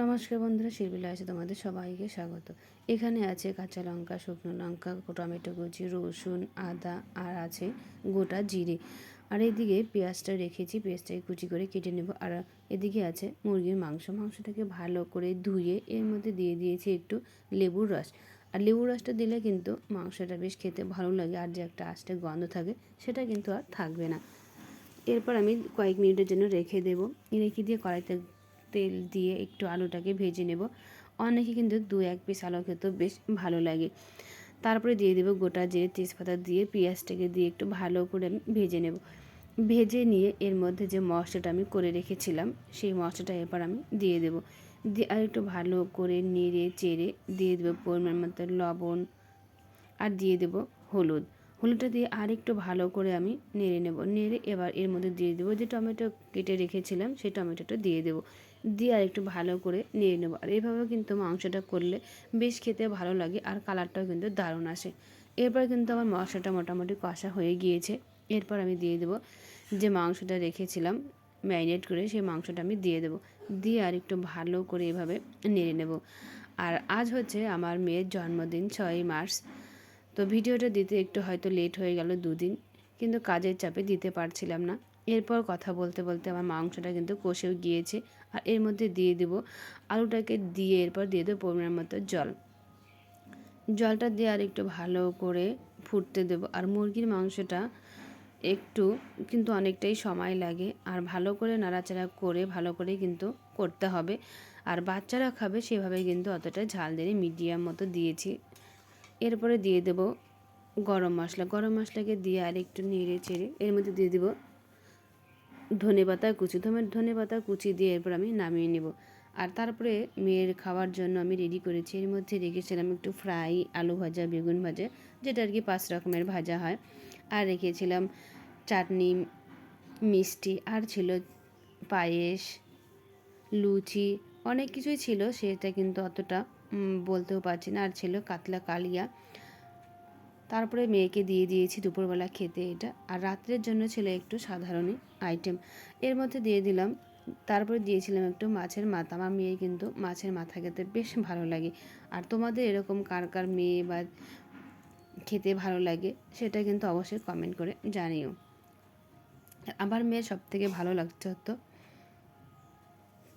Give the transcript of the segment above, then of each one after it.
নমস্কার বন্ধুরা, শিল্পীলা আছে তোমাদের সবাইকে স্বাগত। এখানে আছে কাঁচা লঙ্কা, শুকনো লঙ্কা, টমেটো কুচি, রসুন, আদা আর আছে গোটা জিরে। আর এদিকে পেঁয়াজটা রেখেছি, পেঁয়াজটাকে কুচি করে কেটে নেব। আর এদিকে আছে মুরগির মাংসটাকে ভালো করে ধুয়ে এর মধ্যে দিয়ে দিয়েছি একটু লেবুর রস। আর লেবুর রসটা দিলে কিন্তু মাংসটা বেশ খেতে ভালো লাগে, আর যে একটা আষ্টে গন্ধ থাকে সেটা কিন্তু আর থাকবে না। এরপর আমি কয়েক মিনিটের জন্য রেখে দেবো। রেখে দিয়ে কড়াইতে তেল দিয়ে একটু আলুটাকে ভেজে নেব। অনেকে কিন্তু 2-1 পিস আলু খেতেও বেশ ভালো লাগে। তারপরে দিয়ে দেবো গোটা জিরে, তেজপাতা দিয়ে পেঁয়াজটাকে দিয়ে একটু ভালো করে আমি ভেজে নেব। ভেজে নিয়ে এর মধ্যে যে মশলাটা আমি করে রেখেছিলাম সেই মশলাটা এবার আমি দিয়ে দেবো। দিয়ে আর একটু ভালো করে নেড়ে চেড়ে দিয়ে দেবো পরিমাণ মতো লবণ, আর দিয়ে দেবো হলুদটা দিয়ে আর একটু ভালো করে আমি নেড়ে নেব। নেড়ে এবার এর মধ্যে দিয়ে দেবো যে টমেটো কেটে রেখেছিলাম সেই টমেটোটা দিয়ে দেবো। দিয়ে আর একটু ভালো করে নেড়ে নেব। আর এইভাবে কিন্তু মাংসটা করলে বেশ খেতে ভালো লাগে, আর কালারটাও কিন্তু দারুণ আসে। এরপর কিন্তু আমার মশলাটা মোটামুটি কষা হয়ে গিয়েছে। এরপর আমি দিয়ে দেবো যে মাংসটা রেখেছিলাম ম্যারিনেট করে, সেই মাংসটা আমি দিয়ে দেবো। দিয়ে আর একটু ভালো করে এভাবে নেড়ে নেব। আর আজ হচ্ছে আমার মেয়ের জন্মদিন, 6ই মার্চ। তো ভিডিওটা দিতে একটু হয়তো লেট হয়ে গেল 2 দিন, কিন্তু কাজের চাপে দিতে পারছিলাম না। এরপর কথা বলতে বলতে আমার মাংসটা কিন্তু কষেও গিয়েছে। আর এর মধ্যে দিয়ে দেব আলুটাকে, দিয়ে এরপর দিয়ে দেবো পরিমাণ মতো জলটা দিয়ে আর একটু ভালো করে ফুটতে দেবো। আর মুরগির মাংসটা একটু কিন্তু অনেকটাই সময় লাগে, আর ভালো করে নাড়াচাড়া করে ভালো করে কিন্তু করতে হবে। আর বাচ্চারা খাবে সেভাবে কিন্তু অতটা ঝাল দিয়ে মিডিয়াম মতো দিয়েছি। এরপরে দিয়ে দেব গরম মশলাকে দিয়ে আর একটু নেড়ে চেড়ে এর মধ্যে দিয়ে দেব ধনেপাতা কুচি দিয়ে এরপর আমি নামিয়ে নেব। আর তারপরে মেয়ের খাওয়ার জন্য আমি রেডি করেছি। এর মধ্যে রেখেছিলাম একটু ফ্রাই, আলু ভাজা, বেগুন ভাজা, যেটা আর কি 5 রকমের ভাজা হয়। আর রেখেছিলাম চাটনি, মিষ্টি, আর ছিল পায়েস, লুচি, অনেক কিছুই ছিল, সেটা কিন্তু অতটা বলতেও পারছি না। আর ছিল কাতলা কালিয়া। তারপরে মেয়েকে দিয়ে দিয়েছি দুপুরবেলা খেতে এটা। আর রাত্রের জন্য ছিল একটু সাধারণই আইটেম। এর মধ্যে দিয়ে দিলাম, তারপরে দিয়েছিলাম একটু মাছের মাথা। আমার মেয়ে কিন্তু মাছের মাথা খেতে বেশ ভালো লাগে। আর তোমাদের এরকম কার কার মেয়ে বা খেতে ভালো লাগে সেটা কিন্তু অবশ্যই কমেন্ট করে জানিও। আমার মেয়ের সবথেকে ভালো লাগছে হতো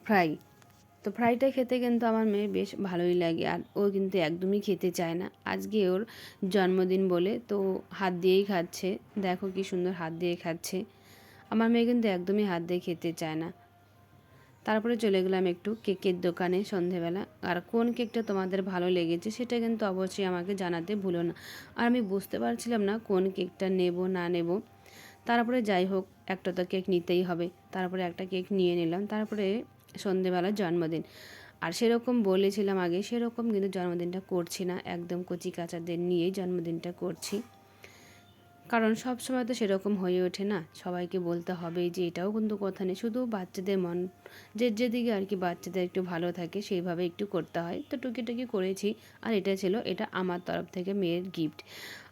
ফ্রাই। তো ফ্রাইটা খেতে কিন্তু আমার মেয়ে বেশ ভালোই লাগে, আর ও কিন্তু একদমই খেতে চায় না। আজকে ওর জন্মদিন বলে তো হাত দিয়েই খাচ্ছে। দেখো কি সুন্দর হাত দিয়ে খাচ্ছে। আমার মেয়ে কিন্তু একদমই হাত দিয়ে খেতে চায় না। তারপরে চলে গেলাম একটু কেকের দোকানে সন্ধেবেলা। আর কোন কেকটা তোমাদের ভালো লেগেছে সেটা কিন্তু অবশ্যই আমাকে জানাতে ভুলো না। আর আমি বুঝতে পারছিলাম না কোন কেকটা নেব না নেব। তারপরে যাই হোক, একটা তো কেক নিতেই হবে। তারপরে একটা কেক নিয়ে নিলাম। তারপরে সন্ধেবেলার জন্মদিন, আর সেরকম বলেছিলাম আগে সেরকম কিন্তু জন্মদিনটা করছি না, একদম কচি কাচাদের নিয়েই জন্মদিনটা করছি। কারণ সব সময় তো সেরকম হয়ে ওঠে না, সবাইকে বলতে হবে যে এটাও কিন্তু কথা নেই। শুধু বাচ্চাদের মন যেদিকে আর কি বাচ্চাদের একটু ভালো থাকে সেইভাবে একটু করতে হয়। তো টুকিটাকি করেছি। আর এটা আমার তরফ থেকে মেয়ের গিফট।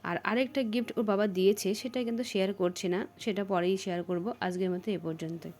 আর আরেকটা গিফট ওর বাবা দিয়েছে, সেটা কিন্তু শেয়ার করছি না, সেটা পরেই শেয়ার করব। আজকের মতো এ পর্যন্তই।